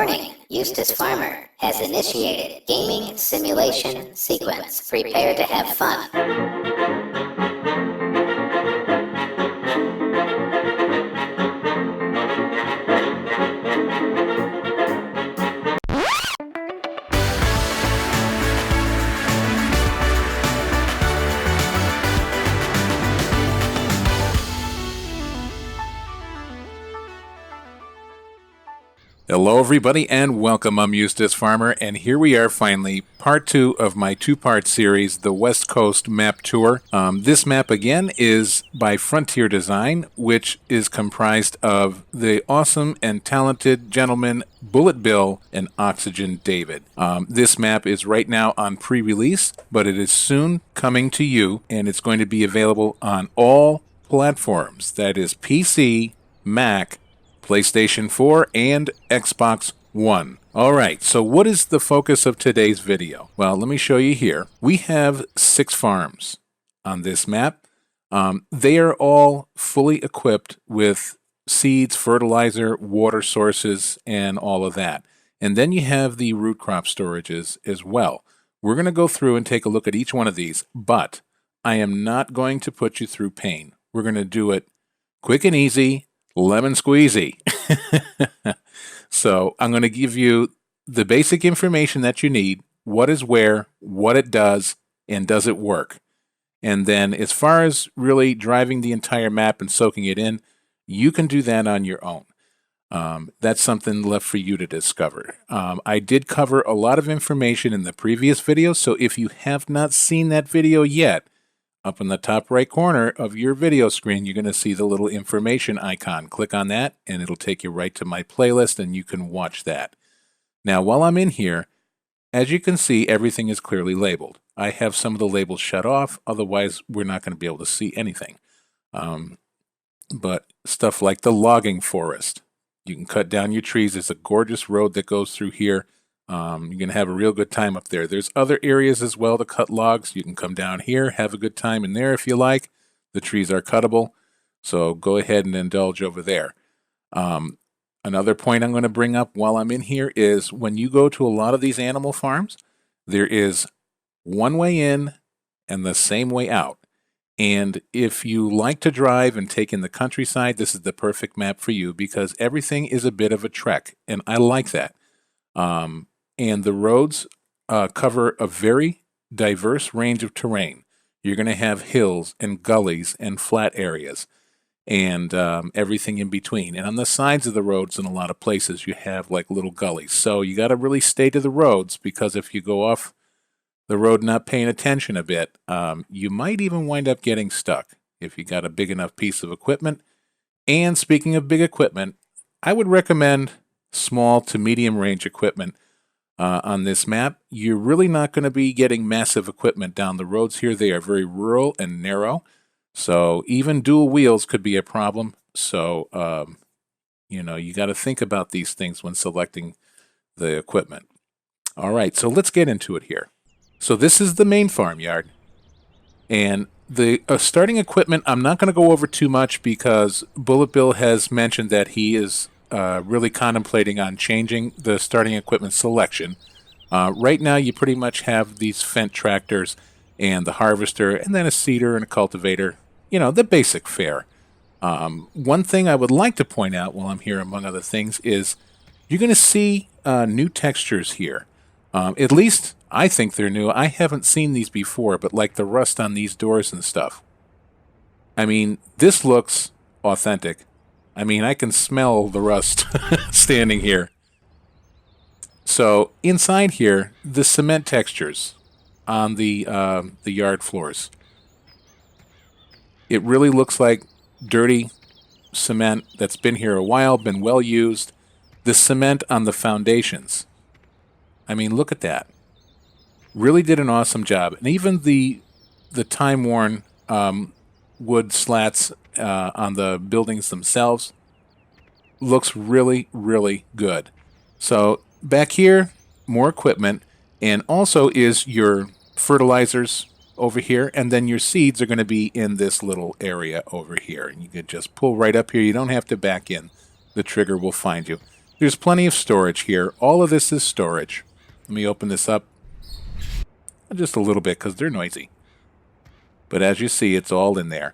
Warning, Eustace Farmer has initiated gaming simulation sequence. Prepare to have fun. Hello everybody and welcome. I'm Eustace Farmer, and here we are finally, part 2 of my 2-part series, the West Coast Map Tour. This map again is by Frontier Design, which is comprised of the awesome and talented gentlemen BulletBill and Oxygen David. This map is right now on pre-release, but it is soon coming to you, and it's going to be available on all platforms. That is PC, Mac, PlayStation 4, and Xbox One. Alright, so what is the focus of today's video? Well, let me show you here. We have 6 farms on this map. They are all fully equipped with seeds, fertilizer, water sources, and all of that. And then you have the root crop storages as well. We're going to go through and take a look at each one of these, but I am not going to put you through pain. We're going to do it quick and easy, lemon squeezy. So I'm going to give you the basic information that you need, what is where, what it does, and does it work. And then as far as really driving the entire map and soaking it in, you can do that on your own. That's something left for you to discover. I did cover a lot of information in the previous video, so if you have not seen that video yet, up in the top right corner of your video screen, you're going to see the little information icon. Click on that, and it'll take you right to my playlist, and you can watch that. Now, while I'm in here, as you can see, everything is clearly labeled. I have some of the labels shut off, otherwise we're not going to be able to see anything. But stuff like the logging forest. You can cut down your trees. There's a gorgeous road that goes through here. You're going to have a real good time up there. There's other areas as well to cut logs. You can come down here, have a good time in there if you like. The trees are cuttable, so go ahead and indulge over there. Another point I'm going to bring up while I'm in here is when you go to a lot of these animal farms, there is one way in and the same way out. And if you like to drive and take in the countryside, this is the perfect map for you because everything is a bit of a trek, and I like that. And the roads cover a very diverse range of terrain. You're going to have hills and gullies and flat areas and everything in between. And on the sides of the roads in a lot of places, you have like little gullies. So you got to really stay to the roads because if you go off the road not paying attention a bit, you might even wind up getting stuck if you got a big enough piece of equipment. And speaking of big equipment, I would recommend small to medium range equipment on this map. You're really not going to be getting massive equipment down the roads here. They are very rural and narrow, so even dual wheels could be a problem. So you got to think about these things when selecting the equipment. All right, so let's get into it here. So this is the main farmyard, and the starting equipment I'm not going to go over too much because BulletBill has mentioned that he is really contemplating on changing the starting equipment selection. Right now you pretty much have these Fendt tractors and the harvester and then a seeder and a cultivator, the basic fare. One thing I would like to point out while I'm here among other things is you're going to see new textures here. At least I think they're new. I haven't seen these before, but like the rust on these doors and stuff. I mean, this looks authentic. I mean, I can smell the rust standing here. So inside here, the cement textures on the yard floors. It really looks like dirty cement that's been here a while, been well used. The cement on the foundations. I mean, look at that. Really did an awesome job. And even the time-worn wood slats on the buildings themselves looks really, really good. So back here, more equipment, and also is your fertilizers over here, and then your seeds are going to be in this little area over here. And you can just pull right up here. You don't have to back in. The trigger will find you. There's plenty of storage here. All of this is storage. Let me open this up just a little bit because they're noisy. But as you see, it's all in there.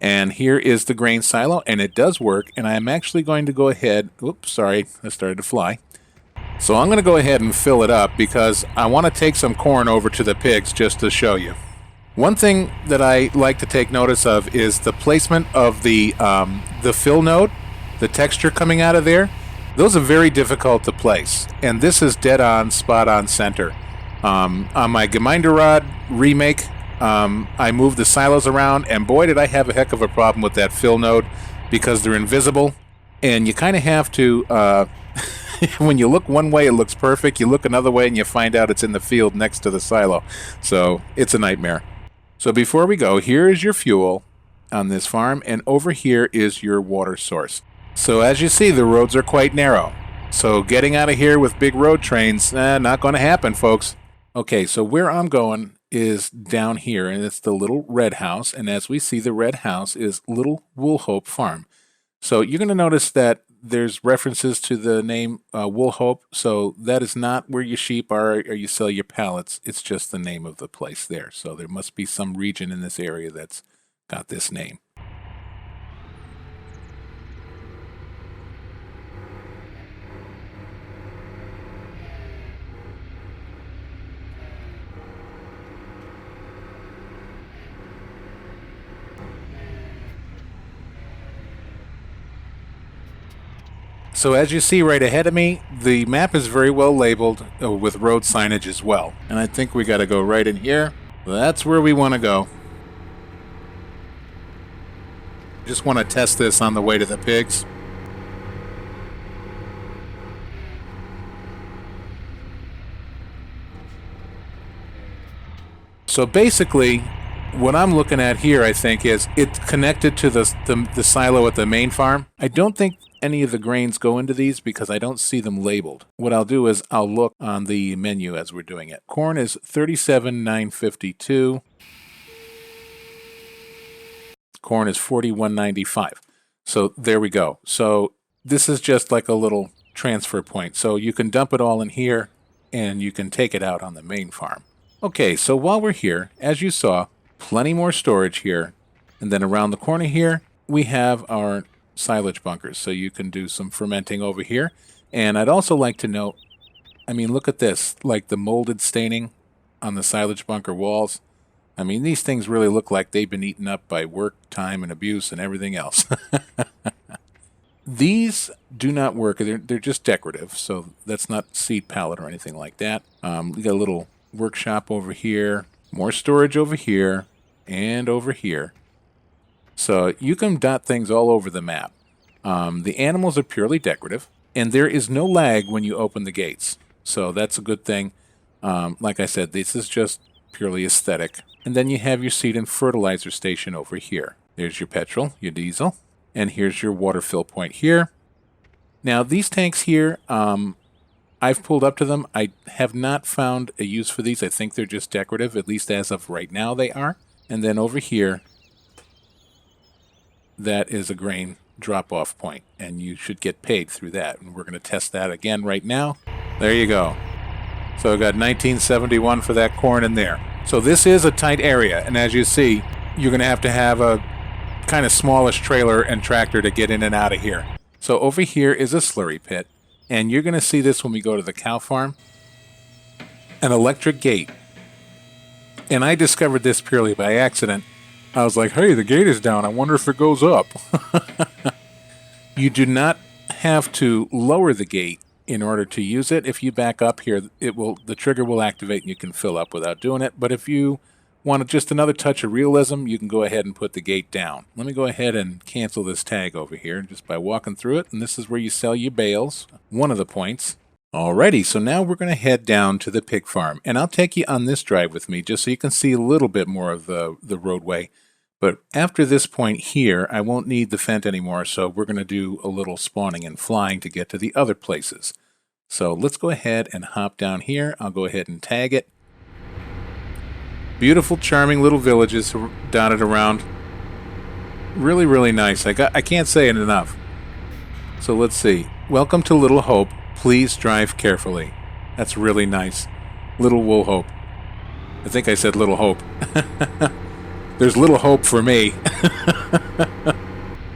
And here is the grain silo, and it does work. And I'm actually going to go ahead. Oops, sorry, I started to fly. So I'm going to go ahead and fill it up because I want to take some corn over to the pigs just to show you. One thing that I like to take notice of is the placement of the fill node, the texture coming out of there. Those are very difficult to place, and this is dead on, spot on center. On my Gemeinderad remake, I moved the silos around, and boy did I have a heck of a problem with that fill node because they're invisible, and you kind of have to, when you look one way it looks perfect, you look another way and you find out it's in the field next to the silo. So it's a nightmare. So before we go, here is your fuel on this farm, and over here is your water source. So as you see, the roads are quite narrow. So getting out of here with big road trains, not going to happen, folks. Okay, so where I'm going is down here, and it's the little red house. And as we see, the red house is Little Woolhope Farm. So you're going to notice that there's references to the name Woolhope. So that is not where your sheep are or you sell your pallets. It's just the name of the place there. So there must be some region in this area that's got this name. So as you see right ahead of me, the map is very well labeled with road signage as well. And I think we got to go right in here. That's where we want to go. Just want to test this on the way to the pigs. So basically, what I'm looking at here, I think, is it's connected to the silo at the main farm. I don't think any of the grains go into these because I don't see them labeled. What I'll do is I'll look on the menu as we're doing it. Corn is $37,952. Corn is $41.95. So there we go. So this is just like a little transfer point. So you can dump it all in here and you can take it out on the main farm. Okay, so while we're here, as you saw, plenty more storage here. And then around the corner here, we have our silage bunkers. So you can do some fermenting over here. And I'd also like to note, I mean, look at this, like the molded staining on the silage bunker walls. I mean, these things really look like they've been eaten up by work, time, and abuse and everything else. These do not work. They're just decorative, so that's not seed pallet or anything like that. We got a little workshop over here, more storage over here, and over here. So you can dot things all over the map. The animals are purely decorative, and there is no lag when you open the gates. So that's a good thing. Like I said, this is just purely aesthetic. And then you have your seed and fertilizer station over here. There's your petrol, your diesel, and here's your water fill point here. Now these tanks here, I've pulled up to them. I have not found a use for these. I think they're just decorative, at least as of right now they are. And then over here, that is a grain drop-off point, and you should get paid through that. And we're going to test that again right now. There you go. So I got 1971 for that corn in there. So this is a tight area, and as you see, you're going to have a kind of smallish trailer and tractor to get in and out of here. So over here is a slurry pit, and you're going to see this when we go to the cow farm. An electric gate. And I discovered this purely by accident. I was like, hey, the gate is down. I wonder if it goes up. You do not have to lower the gate in order to use it. If you back up here, the trigger will activate and you can fill up without doing it. But if you want just another touch of realism, you can go ahead and put the gate down. Let me go ahead and cancel this tag over here just by walking through it. And this is where you sell your bales, one of the points. Alrighty, so now we're going to head down to the pig farm. And I'll take you on this drive with me just so you can see a little bit more of the roadway. But after this point here, I won't need the fence anymore, so we're going to do a little spawning and flying to get to the other places. So let's go ahead and hop down here. I'll go ahead and tag it. Beautiful, charming little villages dotted around. Really, really nice. I can't say it enough. So let's see. Welcome to Little Hope. Please drive carefully. That's really nice. Little Wool Hope. I think I said Little Hope. There's little hope for me.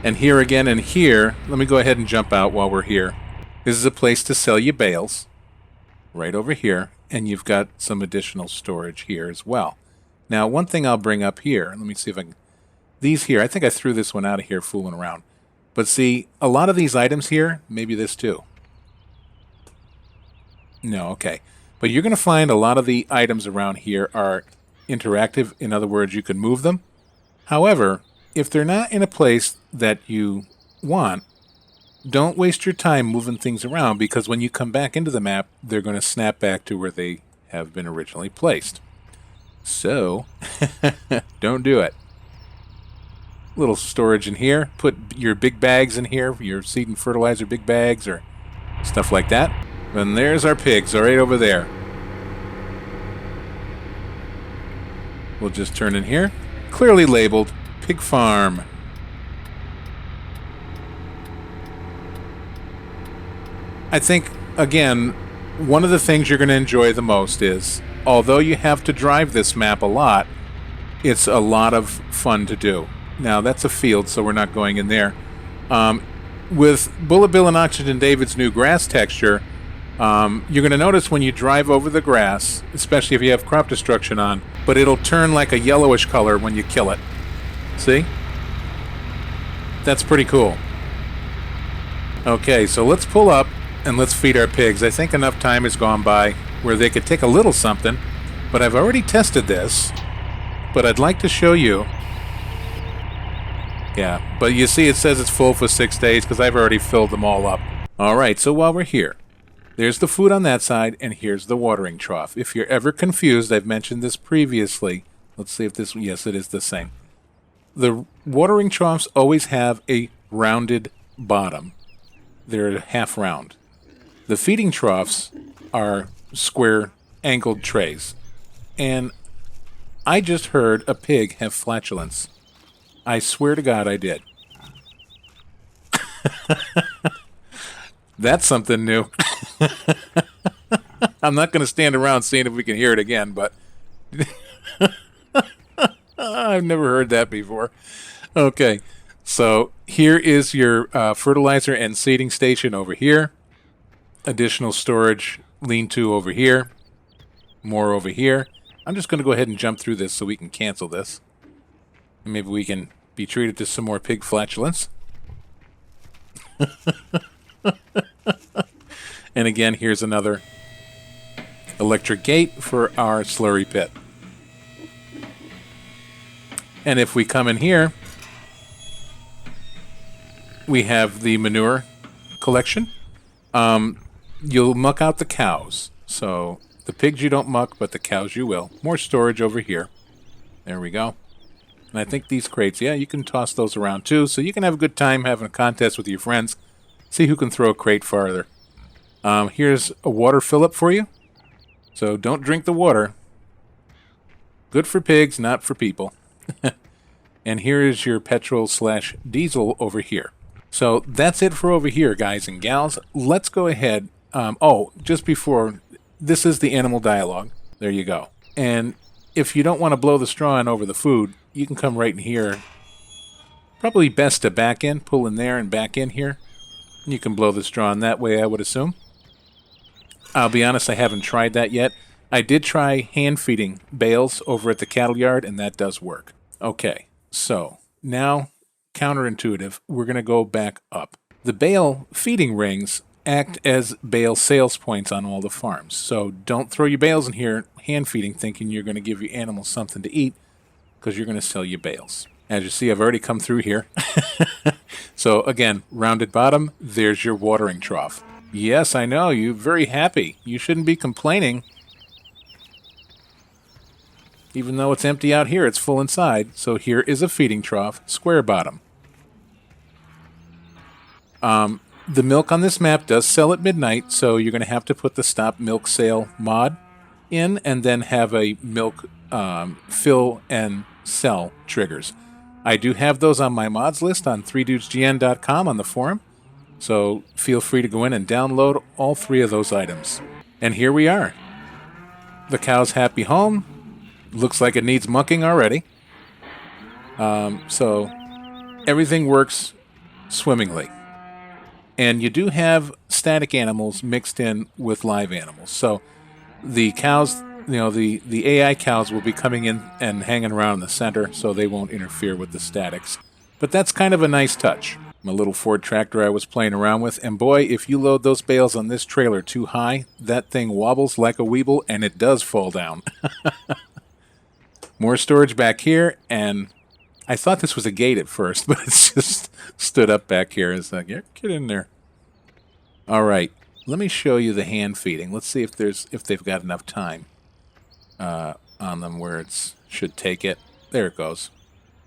And here again and here, let me go ahead and jump out while we're here. This is a place to sell you bales. Right over here. And you've got some additional storage here as well. Now, one thing I'll bring up here, let me see if I can... These here, I think I threw this one out of here fooling around. But see, a lot of these items here, maybe this too. No, okay. But you're going to find a lot of the items around here are interactive. In other words, you can move them. However, if they're not in a place that you want, don't waste your time moving things around, because when you come back into the map, they're going to snap back to where they have been originally placed. So, don't do it. Little storage in here. Put your big bags in here, your seed and fertilizer big bags or stuff like that. And there's our pigs, right over there. We'll just turn in here. Clearly labeled Pig Farm. I think, again, one of the things you're going to enjoy the most is, although you have to drive this map a lot, it's a lot of fun to do. Now, that's a field, so we're not going in there. With Bullet Bill and Oxygen David's new grass texture, you're going to notice when you drive over the grass, especially if you have crop destruction on, but it'll turn like a yellowish color when you kill it. See? That's pretty cool. Okay, so let's pull up and let's feed our pigs. I think enough time has gone by where they could take a little something, but I've already tested this, but I'd like to show you. Yeah, but you see it says it's full for 6 days because I've already filled them all up. Alright, so while we're here, there's the food on that side, and here's the watering trough. If you're ever confused, I've mentioned this previously. Let's see if this... Yes, it is the same. The watering troughs always have a rounded bottom. They're half round. The feeding troughs are square angled trays. And I just heard a pig have flatulence. I swear to God I did. That's something new. I'm not going to stand around seeing if we can hear it again, but I've never heard that before. Okay, so here is your fertilizer and seeding station over here. Additional storage lean-to over here. More over here. I'm just going to go ahead and jump through this so we can cancel this. And maybe we can be treated to some more pig flatulence. And again, here's another electric gate for our slurry pit. And if we come in here, we have the manure collection. You'll muck out the cows. So the pigs you don't muck, but the cows you will. More storage over here. There we go. And I think these crates, yeah, you can toss those around too. So you can have a good time having a contest with your friends. See who can throw a crate farther. Here's a water fill-up for you. So don't drink the water. Good for pigs, not for people. And here is your petrol/diesel over here. So that's it for over here, guys and gals. Let's go ahead. Just before, this is the animal dialogue. There you go. And if you don't want to blow the straw in over the food, you can come right in here. Probably best to back in, pull in there and back in here. And you can blow the straw in that way, I would assume. I'll be honest, I haven't tried that yet. I did try hand feeding bales over at the cattle yard, and that does work. Okay, so now, counterintuitive, we're going to go back up. The bale feeding rings act as bale sales points on all the farms. So don't throw your bales in here hand feeding thinking you're going to give your animals something to eat, because you're going to sell your bales. As you see, I've already come through here. So again, rounded bottom, there's your watering trough. Yes, I know, you're very happy. You shouldn't be complaining. Even though it's empty out here, it's full inside. So here is a feeding trough, square bottom. The milk on this map does sell at midnight, so you're going to have to put the stop milk sale mod in and then have a milk fill and sell triggers. I do have those on my mods list on 3dudesgn.com on the forum. So feel free to go in and download all 3 of those items. And here we are. The cow's happy home. Looks like it needs mucking already. So everything works swimmingly. And you do have static animals mixed in with live animals. So the cows, the AI cows will be coming in and hanging around in the center so they won't interfere with the statics. But that's kind of a nice touch. My little Ford tractor I was playing around with, and boy, if you load those bales on this trailer too high, that thing wobbles like a weeble and it does fall down. More storage back here, and I thought this was a gate at first, but it's just stood up back here. It's like, yeah, get in there. All right, let me show you the hand feeding. Let's see if they've got enough time on them where it should take it. There it goes.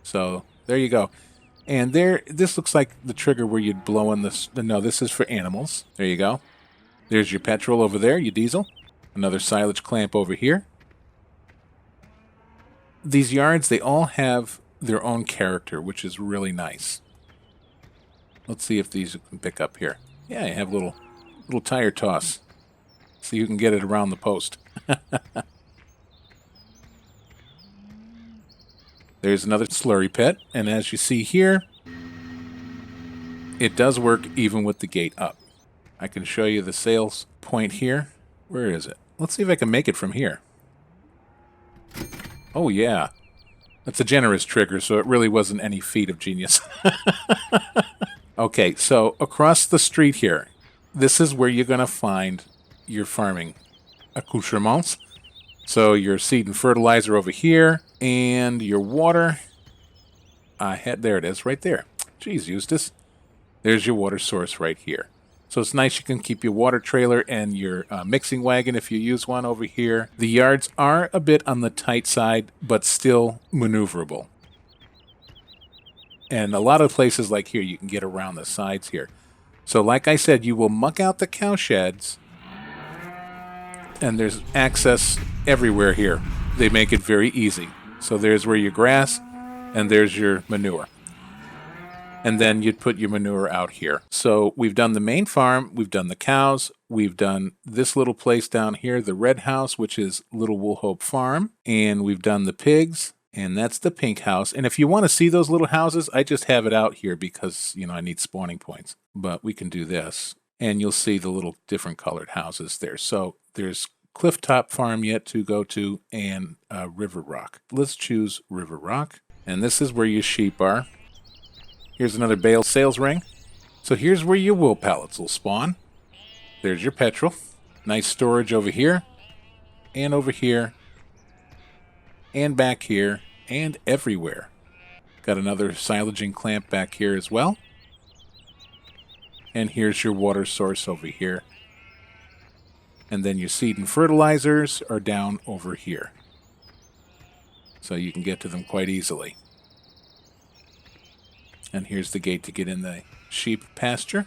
So there you go. And this looks like the trigger where you'd blow in this. No, this is for animals. There you go. There's your petrol over there, your diesel. Another silage clamp over here. These yards, they all have their own character, which is really nice. Let's see if these can pick up here. Yeah, you have little tire toss. So you can get it around the post. There's another slurry pit, and as you see here, it does work even with the gate up. I can show you the sales point here. Where is it? Let's see if I can make it from here. Oh yeah, that's a generous trigger, so it really wasn't any feat of genius. Okay, so across the street here, this is where you're going to find your farming accoutrements. So your seed and fertilizer over here, and your water. There it is, right there. Jeez, Eustace. There's your water source right here. So it's nice you can keep your water trailer and your mixing wagon if you use one over here. The yards are a bit on the tight side, but still maneuverable. And a lot of places like here, you can get around the sides here. So like I said, you will muck out the cow sheds, and there's access everywhere here. They make it very easy. So there's where your grass, and there's your manure. And then you'd put your manure out here. So we've done the main farm, we've done the cows, we've done this little place down here, the red house, which is Little Woolhope Farm, and we've done the pigs, and that's the pink house. And if you want to see those little houses, I just have it out here because, I need spawning points. But we can do this, and you'll see the little different colored houses there. So there's Clifftop Farm yet to go to, and River Rock. Let's choose River Rock, and this is where your sheep are. Here's another bale sales ring. So here's where your wool pallets will spawn. There's your petrol. Nice storage over here, and over here, and back here, and everywhere. Got another silaging clamp back here as well. And here's your water source over here. And then your seed and fertilizers are down over here. So you can get to them quite easily. And here's the gate to get in the sheep pasture.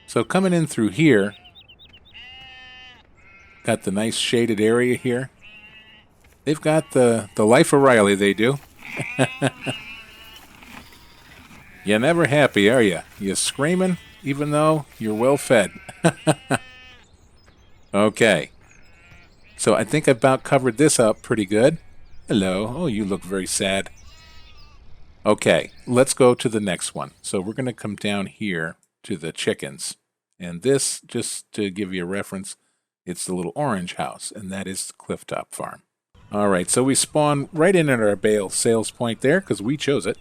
So coming in through here, got the nice shaded area here. They've got the life of Riley, they do. You're never happy, are you? You're screaming even though you're well fed. Okay. So I think I've about covered this up pretty good. Hello. Oh, you look very sad. Okay, let's go to the next one. So we're going to come down here to the chickens. And this, just to give you a reference, it's the little orange house, and that is the Clifftop Farm. All right, so we spawn right in at our bale sales point there because we chose it.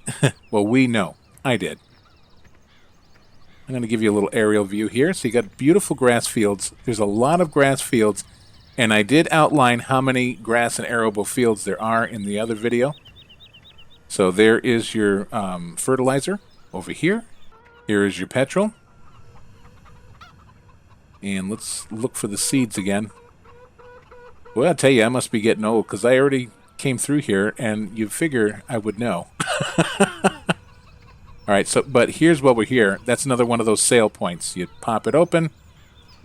Well, we know. I did. I'm going to give you a little aerial view here. So you got beautiful grass fields. There's a lot of grass fields, and I did outline how many grass and arable fields there are in the other video. So there is your fertilizer over here. Here is your petrol. And let's look for the seeds again. Well, I'll tell you, I must be getting old because I already came through here, and you figure I would know. All right, but here's what we're here. That's another one of those sale points. You pop it open,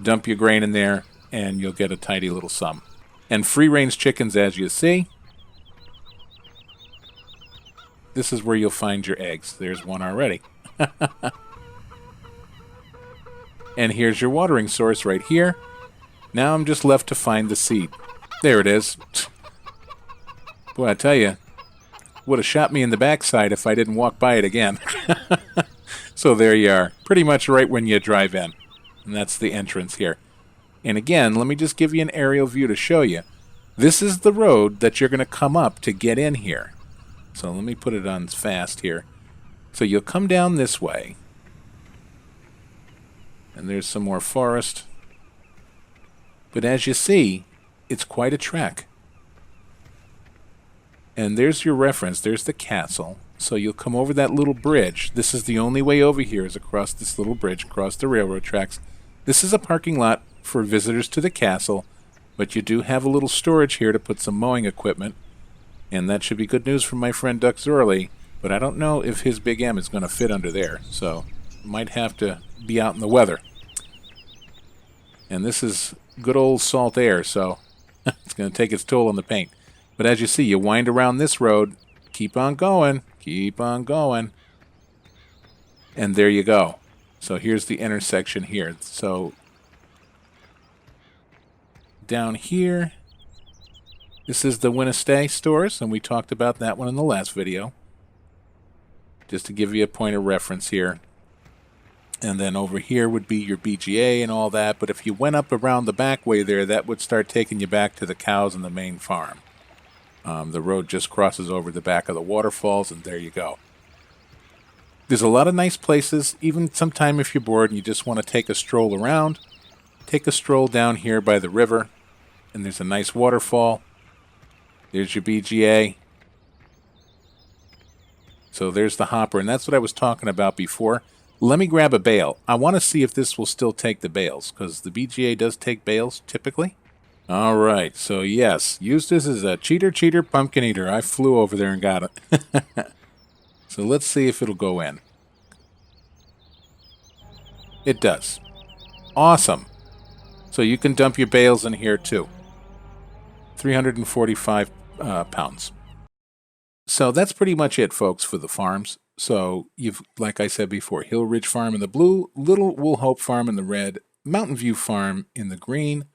dump your grain in there, and you'll get a tidy little sum. And free-range chickens, as you see. this is where you'll find your eggs. There's one already. And here's your watering source right here. Now I'm just left to find the seed. There it is. Boy, I tell you, would have shot me in the backside if I didn't walk by it again. So there you are, pretty much right when you drive in. And that's the entrance here. And again, let me just give you an aerial view to show you. This is the road that you're going to come up to get in here. So let me put it on fast here. So you'll come down this way. And there's some more forest. But as you see, it's quite a trek. And there's your reference. There's the castle. So you'll come over that little bridge. This is the only way over here is across this little bridge, across the railroad tracks. This is a parking lot for visitors to the castle, but you do have a little storage here to put some mowing equipment. And that should be good news for my friend Duck Zorley, but I don't know if his Big M is going to fit under there, so might have to be out in the weather. And this is good old salt air, so it's going to take its toll on the paint. But as you see, you wind around this road, keep on going, and there you go. So here's the intersection here. So down here, this is the Winnestay stores, and we talked about that one in the last video. Just to give you a point of reference here. And then over here would be your BGA and all that, but if you went up around the back way there, that would start taking you back to the cows and the main farm. The road just crosses over the back of the waterfalls, and there you go. There's a lot of nice places, even sometime if you're bored and you just want to take a stroll around. Take a stroll down here by the river, and there's a nice waterfall. There's your BGA. So there's the hopper, and that's what I was talking about before. Let me grab a bale. I want to see if this will still take the bales, because the BGA does take bales, typically. All right, so yes, Eustace is a cheater, pumpkin eater. I flew over there and got it. So let's see if it'll go in. It does. Awesome. So you can dump your bales in here too. 345 pounds. So that's pretty much it, folks, for the farms. So you've, like I said before, Hill Ridge Farm in the blue, Little Wool Hope Farm in the red, Mountain View Farm in the green,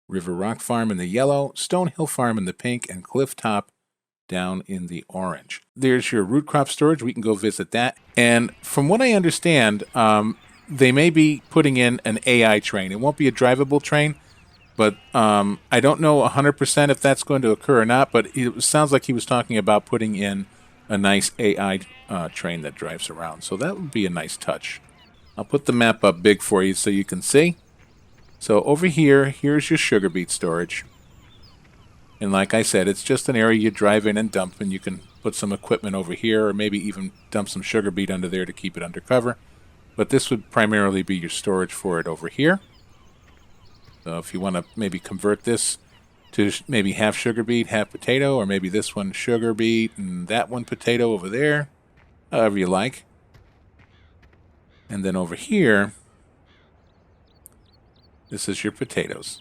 River Rock Farm in the yellow, Stone Hill Farm in the pink, and Clifftop down in the orange. There's your root crop storage. We can go visit that. And from what I understand, they may be putting in an AI train. It won't be a drivable train, but I don't know 100% if that's going to occur or not, but it sounds like he was talking about putting in a nice AI train that drives around. So that would be a nice touch. I'll put the map up big for you so you can see. So over here, here's your sugar beet storage. And like I said, it's just an area you drive in and dump, and you can put some equipment over here or maybe even dump some sugar beet under there to keep it under cover. But this would primarily be your storage for it over here. So if you want to maybe convert this to maybe half sugar beet, half potato, or maybe this one sugar beet and that one potato over there, however you like. And then over here, this is your potatoes.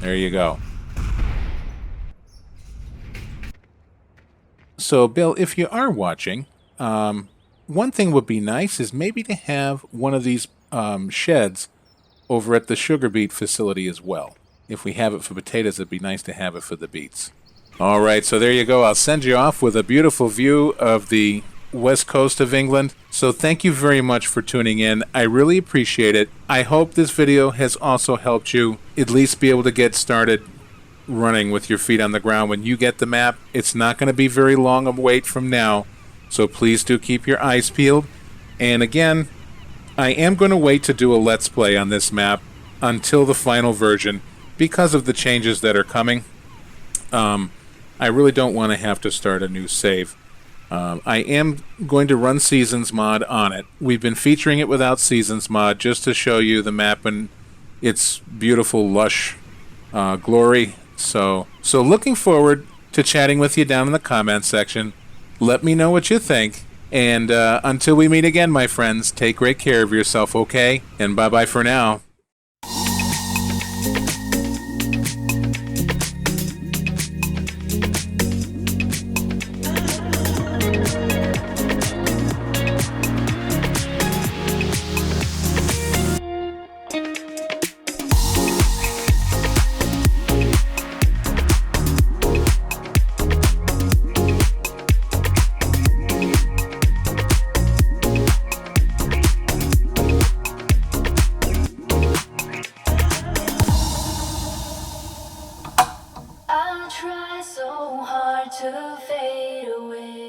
There you go. So, Bill, if you are watching, one thing would be nice is maybe to have one of these sheds over at the sugar beet facility as well. If we have it for potatoes, it'd be nice to have it for the beets. All right, so there you go. I'll send you off with a beautiful view of the west coast of England. So thank you very much for tuning in. I really appreciate it. I hope this video has also helped you at least be able to get started running with your feet on the ground. When you get the map, it's not going to be very long of a wait from now. So please do keep your eyes peeled. And again, I am going to wait to do a Let's Play on this map until the final version because of the changes that are coming. I really don't want to have to start a new save. I am going to run Seasons mod on it. We've been featuring it without Seasons mod just to show you the map and its beautiful, lush glory. So looking forward to chatting with you down in the comments section. Let me know what you think. And until we meet again, my friends, take great care of yourself, okay? And bye-bye for now. try so hard to fade away.